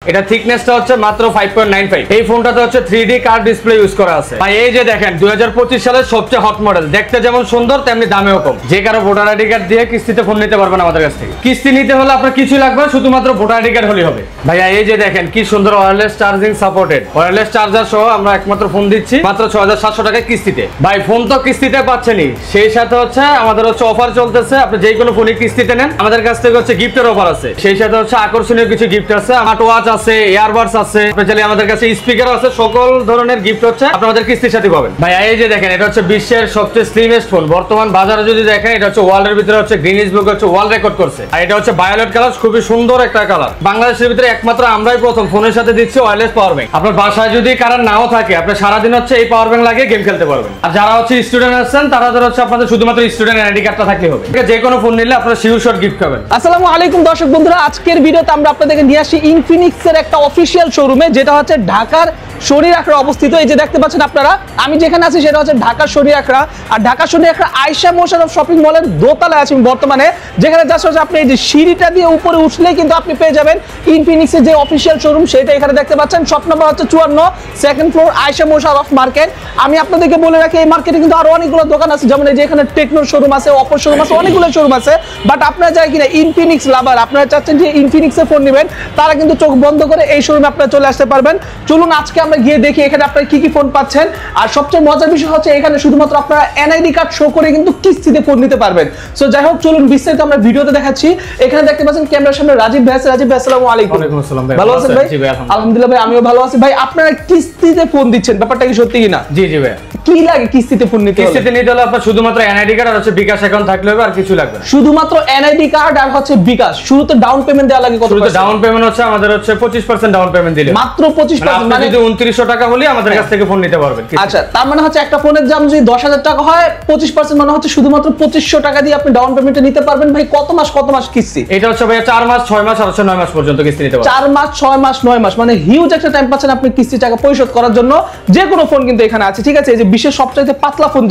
এটা থিকনেসটা হচ্ছে মাত্র 5.95। এই ফোনটাতে হচ্ছে 3D কার্ভ ডিসপ্লে ইউজ করা আছে ভাই। এই যে দেখেন 2025 সালের সবচেয়ে হট মডেল, দেখতে যেমন সুন্দর তেমনি দামেও কম। যে কারো ভোটার আইডি কার্ড দিয়ে কিস্তিতে ফোন নিতে পারবেন আমাদের কাছ থেকে। কিস্তি নিতে হলে আপনার কিছু লাগবে, শুধুমাত্র ভোটার আইডি কার্ড হলেই হবে ভাইয়া। এই যে দেখেন কি সুন্দর wireless charging supported, wireless charger সহ আমরা একমাত্র ফোন দিচ্ছি মাত্র 6700 টাকায় কিস্তিতে। ভাই ফোন তো কিস্তিতে পাচ্ছেনই, সেই সাথে হচ্ছে আমাদের হচ্ছে অফার চলতেছে। আপনি যে কোনো ফোনই কিস্তিতে নেন আমাদের কাছ থেকে হচ্ছে গিফটের অফার আছে, সেই সাথে হচ্ছে আকর্ষণীয় কিছু গিফট আছে। স্মার্ট ওয়াচ আছে, ইয়ারবাডস আছে, স্পেশালি আমাদের কাছে স্পিকার আছে। সকল ধরনের গিফট হচ্ছে আপনাদের কিস্তির সাথে পাবেন ভাই। এই যে দেখেন এটা হচ্ছে বিশ্বের সবচেয়ে স্লিমেস্ট ফোন বর্তমান বাজারে যদি দেখেন। এটা হচ্ছে ওয়ার্ল্ডের ভিতরে হচ্ছে গ্রিনিস বুক হচ্ছে ওয়ার্ল্ড রেকর্ড করছে। আর এটা হচ্ছে ভায়োলেট কালার, খুবই সুন্দর একটা কালার। বাংলাদেশের ভিতরে একমাত্র আমরাই প্রথম ফোনের সাথে দিচ্ছি ওয়্যারলেস পাওয়ার ব্যাংক। আপনার বাসায় যদি কারেন্ট নাও থাকে আপনি সারাদিন হচ্ছে এই পাওয়ার ব্যাংক লাগিয়ে গেম খেলতে পারবেন। আর যারা হচ্ছে স্টুডেন্ট আছেন তারা হচ্ছে আপনাদের শুধুমাত্র স্টুডেন্ট আইডি কার্ডটা থাকলে হবে। যে কোনো ফোন নিলে আপনারা শিওর শট গিফট পাবেন। আসসালামু আলাইকুম দর্শক বন্ধুরা, আজকের ভিডিওতে আমরা আপনাদেরকে নিয়ে আসি ইনফিনিক্সের একটা অফিসিয়াল শোরুমে, যেটা হচ্ছে ঢাকার শরীরআখড়া অবস্থিত। এই যে দেখতে পাচ্ছেন আপনারা, আমি যেখানে আছি সেটা হচ্ছে ঢাকার শরীরআখড়া। আর ঢাকার শরীরআখড়া আয়েশা মোশাররফ শপিং মলের দোতলায় আছি বর্তমানে, যেখানে জাস্ট হচ্ছে আপনি এই যে সিঁড়িটা দিয়ে উপরে উঠলেই কিন্তু আপনি পেয়ে যাবেন ইনফিনিক্সের যে অফিসিয়াল শোরুম, সেটা এখানে দেখতে পাচ্ছেন। শপ নাম্বার হচ্ছে 54, second floor, Ayesha Mosharraf market. আমি আপনাদেরকে বলে রাখি এই মার্কেটে কিন্তু আরো অনেকগুলো দোকান আছে, যেমন এই যে এখানে টেকনোর শোরুম আছে, অপো শোরুম আছে, অনেকগুলো শোরুম আছে। বাট আপনারা যাই কিনা ইনফিনিক্স লাভার, আপনারা চাচ্ছেন যে ইনফিনিক্সের ফোন নেবেন, তারা কিন্তু চোখ বন্ধ করে এই শোরুমে আপনারা চলে আসতে পারবেন। চলুন আজকে আমরা গিয়ে দেখি এখানে আপনারা কি কি ফোন পাচ্ছেন। আর সবচেয়ে মজার বিষয় হচ্ছে এখানে শুধুমাত্র আপনারা এনআইডি কার্ড শো করে কিন্তু কিস্তিতে ফোন নিতে পারবেন। সো যাই হোক, চলুন বিস্তারিত আমরা ভিডিওতে দেখাচ্ছি। এখানে দেখতে পাচ্ছেন ক্যামেরার সামনে রাজীব ভাই আছে। রাজীব ভাই আসসালামু আলাইকুম। ওয়ালাইকুম আসসালাম ভাই, ভালো আছেন ভাই? জি ভাই আলহামদুলিল্লাহ ভাই, আমিও ভালো আছি ভাই। আপনারা কিস্তিতে ফোন দিচ্ছেন, ব্যাপারটা কি সত্যি কিনা? জি জি ভাই। কি লাগে কিস্তিতে ফোন নিতে? কিস্তিতে নিতে হলে আপনার শুধুমাত্র এনআইডি কার্ড আর হচ্ছে বিকাশ অ্যাকাউন্ট থাকলে হবে, আর কিছু লাগবে না। শুধুমাত্র এনআইডি কার্ড আর হচ্ছে বিকাশ। শুরুতে ডাউন পেমেন্ট দেওয়া লাগে কত? শুরুতে ডাউন পেমেন্ট হচ্ছে আমাদের হচ্ছে 25% ডাউন পেমেন্ট দিলে, মাত্র 25%। মানে যদি 2900 টাকা হলে আমাদের কাছ থেকে ফোন নিতে পারবেন। আচ্ছা, তার মানে হচ্ছে একটা ফোনের দাম যদি 10,000 টাকা হয়, 25% মানে হচ্ছে শুধুমাত্র 2500 টাকা দিয়ে আপনি ডাউন পেমেন্টে নিতে পারবেন। ভাই কত মাস কিস্তি? এটা হচ্ছে ভাই 4 মাস 6 মাস আর হচ্ছে 9 মাস পর্যন্ত কিস্তি নিতে পারবেন। 4 মাস 6 মাস 9 মাস মানে হিউজ একটা টাইম পাচ্ছেন আপনি কিস্তি টাকা পরিশোধ করার জন্য। যে কোনো ফোন কিন্তু এখানে আছে, ঠিক আছে? এই যে বিশেষ সবচাইতে পাতলা ফোন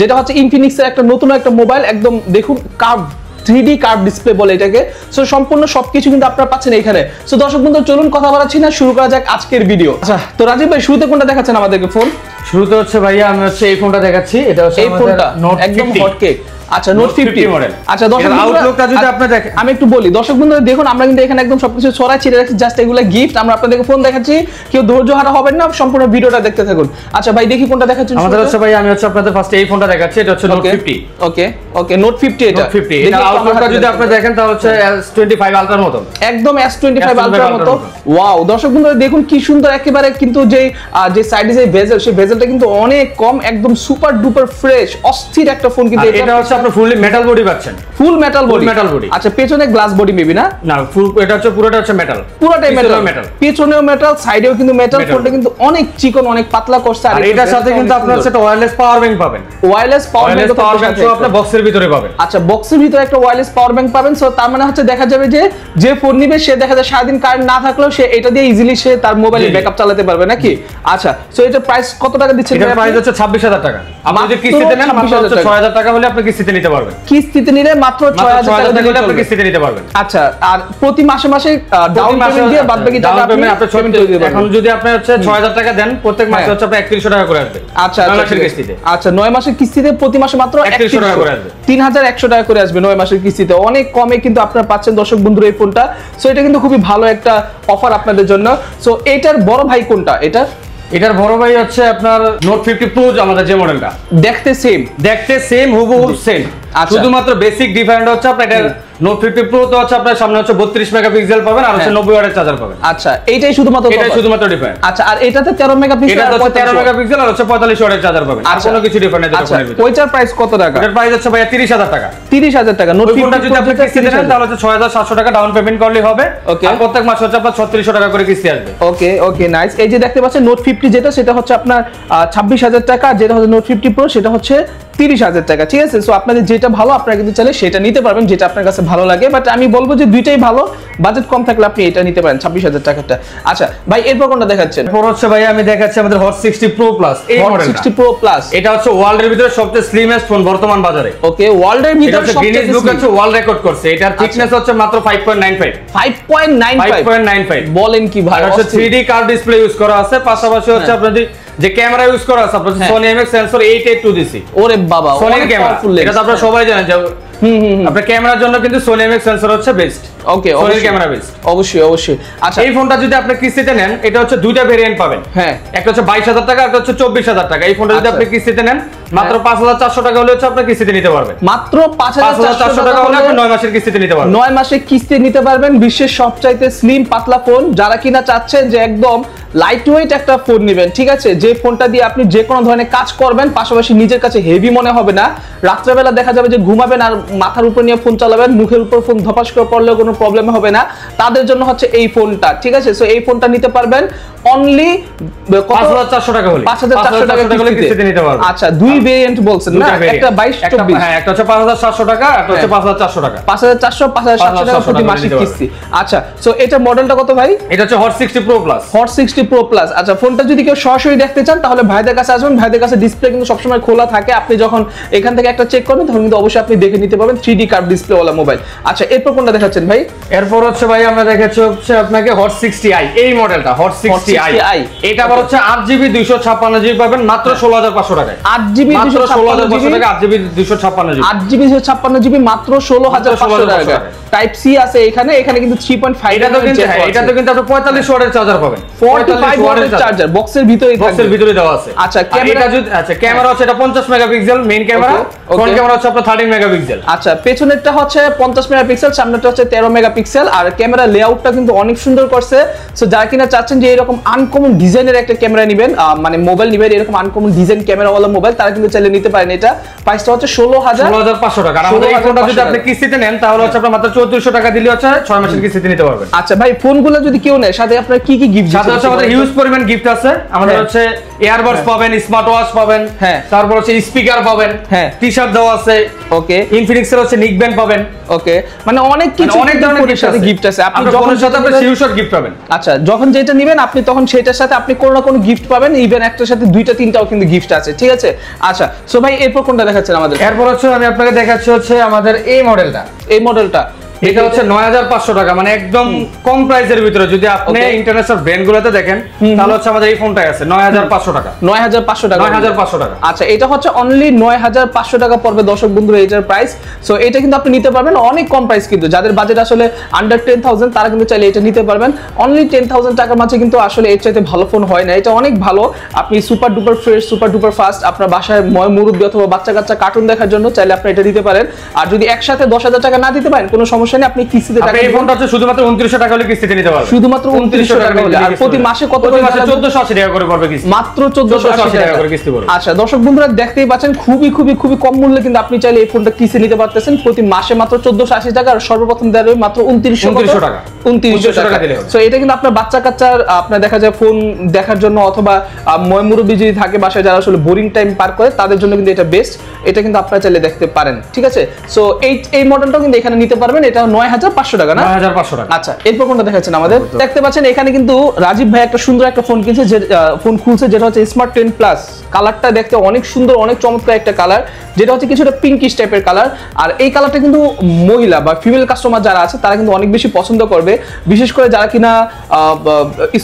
যেটা হচ্ছে ইনফিনিক্সের একটা নতুন একটা মোবাইল, একদম দেখুন কার্ভ 3D কার্ভ ডিসপ্লে বলে এটাকে। সো সম্পূর্ণ সবকিছু কিন্তু আপনারা পাচ্ছেন এখানে। সো দর্শক বন্ধু চলুন কথা বলাচ্ছি না, শুরু করা যাক আজকের ভিডিও। আচ্ছা, তো রাজীব ভাই শুরুতে কোনটা দেখাচ্ছেন আমাদেরকে ফোন? শুরুতে হচ্ছে ভাইয়া আমি হচ্ছে এই ফোনটা দেখাচ্ছি। এটা হচ্ছে এই ফোনটা নোট একদম হটকেক। আচ্ছা, নোট 50 মডেল। আচ্ছা দর্শক বন্ধুরা, আউটলুকটা যদি আপনি দেখেন, আমি একটু বলি দর্শক বন্ধুরা, দেখুন আমরা কিন্তু এখানে একদম সবকিছু ছড়াই ছিড়ে রাখছি, জাস্ট এগুলো গিফট। আমরা আপনাদেরকে ফোন দেখাচ্ছি, কেউ ধৈর্য হারা হবেন না, সম্পূর্ণ ভিডিওটা দেখতে থাকুন। আচ্ছা ভাই দেখি কোনটা দেখাচ্ছেন আমাদের হচ্ছে ভাই। আমি হচ্ছে আপনাদের ফার্স্ট এই ফোনটা দেখাচ্ছি। এটা হচ্ছে নোট 50। ওকে ওকে, নোট 50। এটা 50 এটা আউটলুকটা যদি আপনি দেখেন তাহলে হচ্ছে S25 আলট্রার মতো, একদম S25 আলট্রার মতো। ওয়াও দর্শক বন্ধুরা দেখুন কি সুন্দর একেবারে, কিন্তু যে সাইডে যে বেজেল, সেই বেজেলটা কিন্তু অনেক কম, একদম সুপার ডুপার ফ্রেশ অস্থির একটা ফোন। কিন্তু এটা হচ্ছে আপনার ফুললি মেটাল বডি পাচ্ছেন, ফুল মেটাল বডি। আচ্ছা, পেছনে গ্লাস বডি মেবি না? না, এটা হচ্ছে পুরোটা হচ্ছে মেটাল, পুরোটাই মেটাল, পেছনেও মেটাল, সাইডেও কিন্তু মেটাল। ফোনটা কিন্তু অনেক চিকন, অনেক পাতলা করছে। আর এটার সাথে কিন্তু আপনারা একটা ওয়্যারলেস পাওয়ার ব্যাংক পাবেন। ওয়্যারলেস পাওয়ার ব্যাংক আপনি বক্সের ভিতরে পাবেন। আচ্ছা, বক্সের ভিতরে একটা ওয়্যারলেস পাওয়ার ব্যাংক পাবেন। সো তার মানে হচ্ছে দেখা যাবে যে ফোন নিবে সে দেখা যায় সারাদিন কারেন্ট না থাকলেও সে এটা দিয়ে ইজিলি সে তার মোবাইলে ব্যাকআপ চালাতে পারবে নাকি? আচ্ছা, সো এটা প্রাইস কত টাকা দিচ্ছেন? এটার প্রাইস হচ্ছে 26,000 টাকা। আপনি যদি কিস্তিতে নেন মাত্র 6000 টাকা হলে আপনি কিস্তিতে নিতে পারবেন। কিস্তিতে নিলে মাত্র 6000 টাকা দিলে আপনি কিস্তিতে নিতে পারবেন। আচ্ছা, আর প্রতি মাসে ডাউন পেমেন্ট দিয়ে বাদবাকি টাকা আপনি পেমেন্ট করে দিবেন। এখন যদি আপনি হচ্ছে 6000 টাকা দেন, প্রত্যেক মাসে হচ্ছে আপনি 3100 টাকা করে আসবে। আচ্ছা, 9 মাসের কিস্তিতে। আচ্ছা, 9 মাসের কিস্তিতে প্রতি মাসে মাত্র 3100 টাকা করে আসবে, 3100 টাকা করে আসবে 9 মাসের কিস্তিতে। অনেক কমে কিন্তু আপনারা পাচ্ছেন দর্শক বন্ধুরা এই ফোনটা। সো এটা কিন্তু খুবই ভালো একটা অফার আপনাদের জন্য। সো এটার বড় ভাই কোনটা? এটার বড় ভাই হচ্ছে আপনার নোট 50 প্রো, আমাদের যে মডেলটা দেখতে সেম হুবহু সেম। শুধুমাত্র বেসিক ডিফারেন্ট হচ্ছে আপনার এটা নোট 50 প্রো তো হচ্ছে আপনার সামনে হচ্ছে 32 মেগাপিক্সেল পাবেন আর হচ্ছে 90 ওয়াটের চার্জার পাবেন। আচ্ছা, এটাই শুধুমাত্র ডিফারেন্ট। আচ্ছা, আর এটাতে 13 মেগাপিক্সেল, এটা হচ্ছে 13 মেগাপিক্সেল আর হচ্ছে 45 ওয়াটের চার্জার পাবেন। আর কোনো কিছু ডিফারেন্ট নেই ফোনের ভিতরে। ওইটার প্রাইস কত টাকা? এর প্রাইস হচ্ছে ভাই 30000 টাকা। 30000 টাকা। নোট 50 যদি আপনি কিস্তিতে নেন তাহলে হচ্ছে 6700 টাকা ডাউন পেমেন্ট করলেই হবে। আর প্রত্যেক মাসে হচ্ছে আপনার 3600 টাকা করে কিস্তি আসবে। ওকে ওকে, নাইস। এই যে দেখতে পাচ্ছেন নোট 50 যেটা, সেটা হচ্ছে আপনার 26000 টাকা। যেটা হচ্ছে নোট 50 প্রো সেটা হচ্ছে 30,000 টাকা, ঠিক আছে। সো আপনাদের যেটা ভালো আপনারা কিন্তু চাইলে সেটা নিতে পারবেন, যেটা আপনার কাছে ভালো লাগে। বাট আমি বলবো যে দুইটাই ভালো, বাজেট কম থাকলে আপনি এটা নিতে পারেন 26,000 টাকাটা। আচ্ছা ভাই, এরপর কোনটা দেখাচ্ছেন? এরপর হচ্ছে ভাই আমি দেখাচ্ছি আমাদের হট 60 প্রো প্লাস। এই Hot মডেলটা 60 Pro Plus, এটা হচ্ছে ওয়ার্ল্ডের ভিতরে সবচেয়ে স্লিমেস্ট ফোন বর্তমান বাজারে। ওকে, ওয়ার্ল্ডের এটা ভিতরে হচ্ছে গিনেস বুক হচ্ছে ওয়ার্ল্ড রেকর্ড করছে। এটার থিকনেস হচ্ছে মাত্র 5.95 5.95 বলেন কি ভাই, আর হচ্ছে 3D কার্ভ ডিসপ্লে ইউজ করা আছে। পাশাপাশি হচ্ছে আপনাদের যে ক্যামেরা ইউজ করা আছে আপনাদের Sony IMX সেন্সর 882 দিছি। ওরে বাবা, Sony ক্যামেরা, এটা তো আপনারা সবাই জানেন যে আপনার ক্যামেরার জন্য কিন্তু Sony IMX সেন্সর হচ্ছে বেস্ট। ওকে, Sony ক্যামেরা বেস্ট অবশ্যই অবশ্যই। আচ্ছা, এই ফোনটা যদি আপনি কিস্তিতে নেন, এটা হচ্ছে দুইটা ভেরিয়েন্ট পাবেন। হ্যাঁ, একটা হচ্ছে 22,000 টাকা, একটা হচ্ছে 24,000 টাকা। এই ফোনটা যদি আচ্ছা। আপনি কিস্তিতে নেন মাত্র 5,400 টাকা হলে হচ্ছে আপনি কিস্তিতে নিতে পারবেন। মাত্র 5,400 টাকা হলে আপনি 9 মাসের কিস্তিতে নিতে পারবেন। 9 মাসে কিস্তি নিতে পারবেন। বিশ্বের সবচাইতে স্লিম পাতলা ফোন, যারা কিনা চাচ্ছেন যে একদম লাইট ওয়েট একটা ফোন নেবেন, ঠিক আছে, যে ফোনটা দিয়ে আপনি যে কোনো ধরনের কাজ করবেন, পাশাপাশি নিজের কাছে হেভি মনে হবে না। রাত্রেবেলা দেখা যাবে যে ঘুমাবেন আর মাথার উপর নিয়ে ফোন চালাবেন, মুখের উপর ফোন ধপাস করে পড়লেও কোনো প্রবলেম হবে না, তাদের জন্য হচ্ছে এই ফোনটা, ঠিক আছে। সো এই ফোনটা নিতে পারবেন অনলি 5,400 টাকা হলে 5,400 টাকা কিস্তিতে নিতে পারবেন। আচ্ছা, দুই ভেরিয়েন্ট বলছেন না, একটা 22-24, হ্যাঁ, একটা হচ্ছে 5,700 টাকা, একটা হচ্ছে 5,400 টাকা। 5,400 5,700 টাকা প্রতি মাসিক কিস্তি। আচ্ছা, সো এটা মডেলটা কত ভাই? এটা হচ্ছে hot 60 pro plus. Hot 60 pro plus. আচ্ছা, ফোনটা যদি কেউ সরাসরি দেখতে চান তাহলে ভাইদের কাছে আসবেন। ভাইদের কাছে ডিসপ্লে কিন্তু সবসময় খোলা থাকে, আপনি যখন এখান থেকে একটা চেক করবেন তখন কিন্তু অবশ্যই আপনি দেখে নিতে পারবেন 3D কার্ভ ডিসপ্লে ওয়ালা মোবাইল। আচ্ছা, এরপর কোনটা দেখাচ্ছেন ভাই? এরপর হচ্ছে ভাই আমরা দেখাচ্ছি হচ্ছে আপনাকে হট 60i। এই মডেলটা হট 60i, এটা আবার হচ্ছে 8GB 256GB পাবেন মাত্র 16,500 টাকায়। 8GB মাত্র 16,500 টাকা, 8GB 256GB। 8GB 256GB মাত্র 16,500 টাকা। টাইপ সি আছে এখানে, এখানে কিন্তু 3.5 এটা তো কিন্তু আপনি 45 ওয়াটের চার্জার পাবেন। 45 ওয়াটের চার্জার বক্সের ভিতরেই থাকবে। বক্সের ভিতরে দেওয়া আছে। আচ্ছা, ক্যামেরা ক্যামেরা হচ্ছে এটা 50 megapixel main camera, front camera হচ্ছে আপনার 13 মেগাপিক্সেল। আচ্ছা, পেছনেরটা হচ্ছে 50 মেগাপিক্সেল, সামনেরটা হচ্ছে 13 মেগাপিক্সেল। আর ক্যামেরা লেআউটটা কিন্তু অনেক সুন্দর করছে। সো যারা কিনা চাচ্ছেন যে এরকম আনকমন ডিজাইনের একটা ক্যামেরা নেবেন, মানে মোবাইল নেবেন এরকম আনকমন ডিজাইন ক্যামেরাওয়ালা মোবাইল, তারা কিন্তু চাইলে নিতে পারেন। এটা প্রাইসটা হচ্ছে 16,500 টাকা। আর আমাদের এই ফোনটা যদি আপনি কিস্তিতে নেন তাহলে হচ্ছে আপনার মাত্র 3400 টাকা দিলে হচ্ছে 6 মাসের কিস্তিতে নিতে পারবেন। আচ্ছা ভাই, ফোনগুলো যদি কেউ নেয় সাথে আপনার কি কি গিফট সাথে হচ্ছে আমাদের হিউজ পরিমাণ গিফট আছে। আমাদের হচ্ছে ইয়ারবাডস পাবেন, স্মার্ট ওয়াচ পাবেন, হ্যাঁ, তারপর হচ্ছে স্পিকার পাবেন, হ্যাঁ, টি-শার্ট দেওয়া আছে, ওকে, ইনফিনিক্স এর হচ্ছে নিক ব্যান্ড পাবেন, ওকে, মানে অনেক কিছু, অনেক ধরনের সাথে গিফট আছে। আপনি যখন সাথে আপনি শিউশট গিফট পাবেন। আচ্ছা, যখন যেটা নেবেন আপনি তখন সেটার সাথে আপনি কোনো না কোনো গিফট পাবেন, ইভেন একটার সাথে দুইটা তিনটাও কিন্তু গিফট আছে, ঠিক আছে। আচ্ছা, সো ভাই এরপর কোনটা দেখাচ্ছেন আমাদের? এরপর হচ্ছে আমি আপনাকে দেখাচ্ছি হচ্ছে আমাদের এই মডেলটা। এই মডেলটা এটা হচ্ছে 9,500 টাকা, মানে একদম কম প্রাইসের ভিতরে। যদি আপনি ইন্টারন্যাশনাল ব্র্যান্ডগুলোতে দেখেন তাহলে হচ্ছে আমাদের এই ফোনটাই আছে 9,500 টাকা। 9,500 টাকা, 9,500 টাকা। আচ্ছা, এটা হচ্ছে অনলি 9,500 টাকা পড়বে দর্শক বন্ধুরা এটার প্রাইস। সো এটা কিন্তু আপনি নিতে পারবেন অনেক কম প্রাইস, কিন্তু যাদের বাজেট আসলে আন্ডার 10,000 তারা কিন্তু চাইলে এটা নিতে পারবেন। অনলি 10,000 টাকার মাঝে কিন্তু আসলে এর চাইতে ভালো ফোন হয় না। এটা অনেক ভালো, আপনি super duper fresh, super duper fast, আপনার বাসায় মুরব্বি অথবা বাচ্চা কাচ্চা কার্টুন দেখার জন্য চাইলে আপনি এটা দিতে পারেন। আর যদি একসাথে 10,000 টাকা না দিতে পারেন কোনো সমস্যা নেই, আপনি কিস্তিতে এই ফোনটা হচ্ছে শুধুমাত্র 2900 টাকা হলে কিস্তিতে নিতে পারবেন। শুধুমাত্র 2900 টাকা হলে। আর প্রতি মাসে কত করে? মাসে 1480 টাকা করে পড়বে কিস্তি। মাত্র 1480 টাকা করে কিস্তি পড়বে। আচ্ছা, দর্শক বন্ধুরা দেখতেই পাচ্ছেন খুবই খুবই খুবই কম মূল্যে কিন্তু আপনি চাইলে এই ফোনটা কিস্তি নিতে পারতেছেন। প্রতি মাসে মাত্র 1480 টাকা, আর সর্বপ্রথম দেওয়া হবে মাত্র 2900 টাকা। 2900 টাকা দিলে। সো এটা কিন্তু আপনার বাচ্চা কাচ্চার আপনার দেখা যায় ফোন দেখার জন্য, অথবা মুরব্বি যদি থাকে বাসায় যারা আসলে বোরিং টাইম পার করে তাদের জন্য কিন্তু এটা বেস্ট। এটা কিন্তু আপনারা চাইলে দেখতে পারেন, ঠিক আছে। সো এই মডেলটাও কিন্তু এখানে নিতে পারবেন। এটা 9,500 টাকা না? 9,500 টাকা। আচ্ছা, এরপর কোনটা দেখাচ্ছেন আমাদের? দেখতে পাচ্ছেন এখানে কিন্তু রাজীব ভাই একটা সুন্দর একটা ফোন কিনছে, যে ফোন খুলছে, যেটা হচ্ছে স্মার্ট 10 প্লাস। কালারটা দেখতে অনেক সুন্দর, অনেক চমৎকার একটা কালার, যেটা হচ্ছে কিছুটা পিঙ্কিশ টাইপের কালার। আর এই কালারটা কিন্তু মহিলা বা ফিমেল কাস্টমার যারা আছে তারা কিন্তু অনেক বেশি পছন্দ করবে, বিশেষ করে যারা কিনা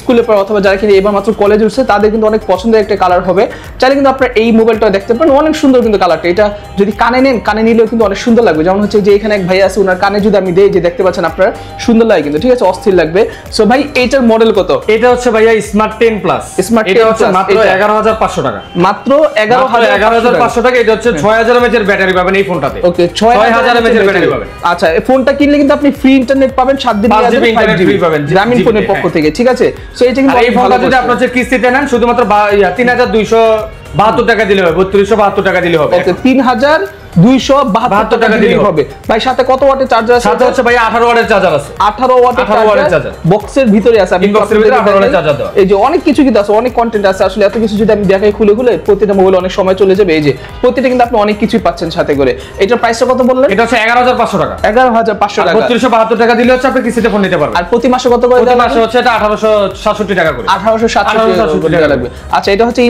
স্কুলে পড়ে অথবা যারা কিনা এবার মাত্র কলেজে উঠছে তাদের কিন্তু অনেক পছন্দের একটা কালার হবে। চাইলে কিন্তু আপনারা এই মোবাইলটা দেখতে পারেন, অনেক সুন্দর কিন্তু কালারটা। এটা যদি কানে নেন, কানে নিলেও কিন্তু অনেক সুন্দর লাগবে। যেমন হচ্ছে যে এখানে এক ভাই আছে, ওনার কানে যদি আমি দেই, যে দেখতে পাচ্ছেন আপনারা, সুন্দর লাগে কিন্তু, ঠিক আছে, অস্থির লাগবে। সো ভাই এইটার মডেল কত? এটা হচ্ছে ভাইয়া স্মার্ট 10 প্লাস। স্মার্ট 10 এটা হচ্ছে মাত্র 11,500 টাকা। মাত্র 11,500 টাকা। এটা হচ্ছে 6000 mAh এর ব্যাটারি পাবেন এই ফোনটাতে। ওকে, 6000 mAh এর ব্যাটারি পাবেন। আচ্ছা, এই ফোনটা কিনলে কিন্তু আপনি ফ্রি ইন্টারনেট পাবেন, 7 দিন ইন্টারনেট ফ্রি পাবেন গ্রামীণ ফোনের পক্ষ থেকে, ঠিক আছে। সো এটা কিন্তু এই ফোনটা যদি আপনি হচ্ছে কিস্তিতে নেন শুধুমাত্র 3272 টাকা দিলে হবে, 3272 টাকা দিলে হবে। ওকে, 3272 272 টাকা দিলেই হবে। ভাই সাথে কত ওয়াটের চার্জার আছে? সাথে হচ্ছে ভাই 18 ওয়াটের চার্জার আছে। 18 ওয়াটের চার্জার বক্সের ভিতরে আছে। আপনি বক্সের ভিতরে 18 ওয়াটের চার্জার দাও। এই যে অনেক কিছু কিন্তু আছে, অনেক কন্টেন্ট আছে। আসলে এত কিছু যদি আমি দেখাই খুলে প্রতিটা মোবাইলে অনেক সময় চলে যাবে। এই যে প্রতিটা কিন্তু আপনি অনেক কিছুই পাচ্ছেন সাথে করে। এটার প্রাইসটা কত বললেন? এটা হচ্ছে 11500 টাকা। 11500 টাকা। 3272 টাকা দিলে হচ্ছে আপনি কিস্তিতে ফোন নিতে পারবেন। আর প্রতি মাসে কত করে? প্রতি মাসে হচ্ছে এটা 1867 টাকা করে। 1867 টাকা লাগবে। আচ্ছা এটা হচ্ছে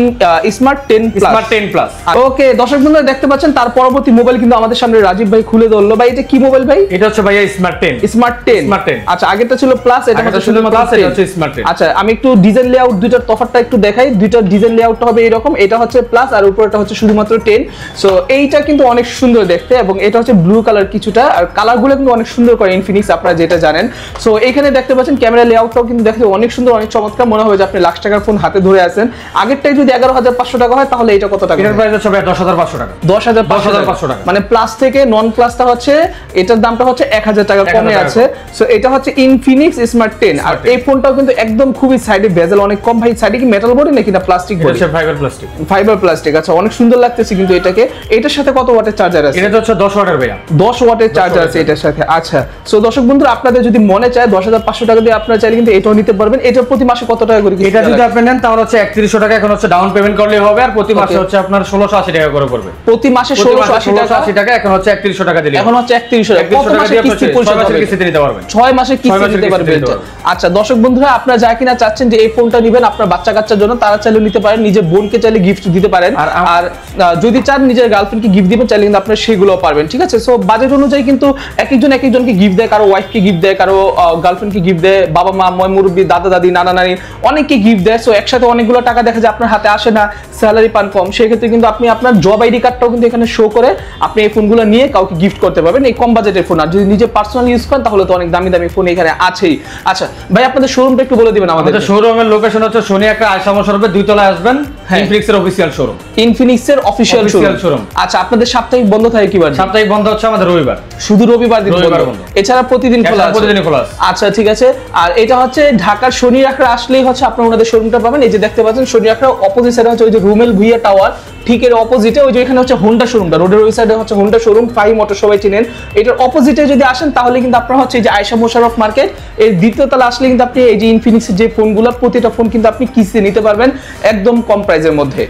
smart 10 plus. Smart 10 plus. Okay দর্শক বন্ধুরা দেখতে পাচ্ছেন তার পরবর্তী মোবাইল কিন্তু আমাদের সামনে রাজীব ভাই খুলে ধরলো। ভাই এটা কি মোবাইল ভাই? এটা হচ্ছে ভাইয়া স্মার্ট 10। স্মার্ট 10। স্মার্ট 10। আচ্ছা আগেরটা ছিল প্লাস, এটা হচ্ছে শুধু প্লাস, এটা হচ্ছে স্মার্ট 10। আচ্ছা আমি একটু ডিজাইন লেআউট দুইটার তফাৎটা একটু দেখাই। দুইটার ডিজাইন লেআউটটা হবে এরকম, এটা হচ্ছে প্লাস আর উপরটা হচ্ছে শুধুমাত্র 10। সো এইটা কিন্তু অনেক সুন্দর দেখতে এবং এটা হচ্ছে ব্লু কালার কিছুটা, আর কালারগুলো কিন্তু অনেক সুন্দর করে ইনফিনিক্স, আপনারা যেটা জানেন। সো এইখানে দেখতে পাচ্ছেন ক্যামেরা লেআউটটাও কিন্তু দেখতে অনেক সুন্দর, অনেক চমৎকার। মনে হয় যে আপনি লাখ টাকার ফোন হাতে ধরে আছেন। আগেরটাই যদি 11500 টাকা হয় তাহলে এটা কত টাকা? এটার প্রাইস হচ্ছে ভাই 10500 টাকা। 10500 টাকা। মানে প্লাস থেকে নন প্লাসটা হচ্ছে এটার দামটা হচ্ছে 1000 টাকা কমে আছে। সো এটা হচ্ছে ইনফিনিক্স স্মার্ট 10। আর এই ফোনটাও কিন্তু একদম খুবই সাইডে বেজেল অনেক কম। ভাই সাইডে কি মেটাল বডি নাকি না প্লাস্টিক বডি? এটা ফাইবার প্লাস্টিক। Fibre plastic. আচ্ছা অনেক সুন্দর লাগতেছে কিন্তু এটাকে। এটার সাথে কত ওয়াটের চার্জার আছে? এটা হচ্ছে 10 ওয়াটের ভাইয়া। 10 ওয়াটের চার্জার আছে এটার সাথে। আচ্ছা সো দর্শক বন্ধুরা আপনাদের যদি মনে চায় 10500 টাকা দিয়ে আপনারা চাইলে কিন্তু এটাও নিতে পারবেন। এটার প্রতি মাসে কত টাকা করে? এটা যদি আপনি নেন তাহলে হচ্ছে 3100 টাকা এখন হচ্ছে ডাউন পেমেন্ট করলেই হবে, আর প্রতি মাসে হচ্ছে আপনার 1680 টাকা করে পড়বে। প্রতি মাসে 1680 টাকা। এখন হচ্ছে 3100 টাকা দিলে। এখন হচ্ছে 3100 টাকা। কত মাসে কিস্তি পরিশোধ হবে? 6 মাসের কিস্তি নিতে পারবেন। 6 মাসে কিস্তি নিতে পারবেন। আচ্ছা দর্শক বন্ধুরা আপনারা যা কিনা চাচ্ছেন যে এই ফোনটা নেবেন আপনার বাচ্চা কাচ্চার জন্য, তারা চাইলে নিতে পারেন। নিজের বোনকে চাইলে গিফট দিতে পারেন। আর যদি চান নিজের গার্লফ্রেন্ডকে গিফট দিবেন চাইলে কিন্তু আপনারা সেগুলো পারবেন। ঠিক আছে? সো বাজেট অনুযায়ী কিন্তু একজনকে গিফট দেয়, কারো ওয়াইফকে গিফট দেয়, কারো গার্লফ্রেন্ডকে গিফট দেয়, বাবা মা ময় মুরব্বী দাদা দাদি নানা নানি অনেককে গিফট দেয়। সো একসাথে অনেকগুলো টাকা দেখা যায় আপনার হাতে আসে না, স্যালারি পান কম, সেক্ষেত্রে কিন্তু আপনি আপনার জব আইডি কার্ডটাও কিন্তু এখানে শো করে আপনি এই ফোনগুলো নিয়ে কাউকে গিফট করতে পারবেন এই কম বাজেটের ফোন। আর যদি নিজে পার্সোনাল ইউজ করেন তাহলে তো অনেক দামি দামি ফোন এখানে আছেই। আচ্ছা ভাই আপনাদের শোরুমটা একটু বলে দিবেন আমাদের। শোরুমের লোকেশন হচ্ছে শনি একটা আয়শা মোশাররফের 2 তলায় আসবেন, ইনফিনিক্সের অফিশিয়াল শোরুম। ইনফিনিক্সের অফিশিয়াল শোরুম। আচ্ছা আপনাদের সাপ্তাহিক বন্ধ থাকে কি বার? সাপ্তাহিক বন্ধ হচ্ছে আমাদের রবিবার। শুধু রবিবার দিন বন্ধ, এছাড়া প্রতিদিন খোলা আছে? প্রতিদিন খোলা আছে। আচ্ছা ঠিক আছে। আর এটা হচ্ছে ঢাকার শনি রাখরা আসলেই হচ্ছে আপনারা ওনাদের শোরুমটা পাবেন। এই যে দেখতে পাচ্ছেন শনি রাখরা অপোজিট সাইডে হচ্ছে ওই যে রুমেল ভুইয়া টাওয়ার, ঠিক এর অপোজিটে ওই যে এখানে হচ্ছে হোন্ডা শোরুমটা, রোডের ওই সাইডে হচ্ছে হোন্ডা শোরুম, ফাই মোটর সবাই চিনেন। এটার অপোজিটে যদি আসেন তাহলে কিন্তু আপনারা হচ্ছে এই যে আয়শা মোশাররফ মার্কেট এর দ্বিতীয় তলা আসলে কিন্তু আপনি এই যে ইনফিনিক্সের যে ফোনগুলো প্রতিটা ফোন কিন্তু আপনি কিস্তি নিতে পারবেন একদম কম প্রাইসের মধ্যে।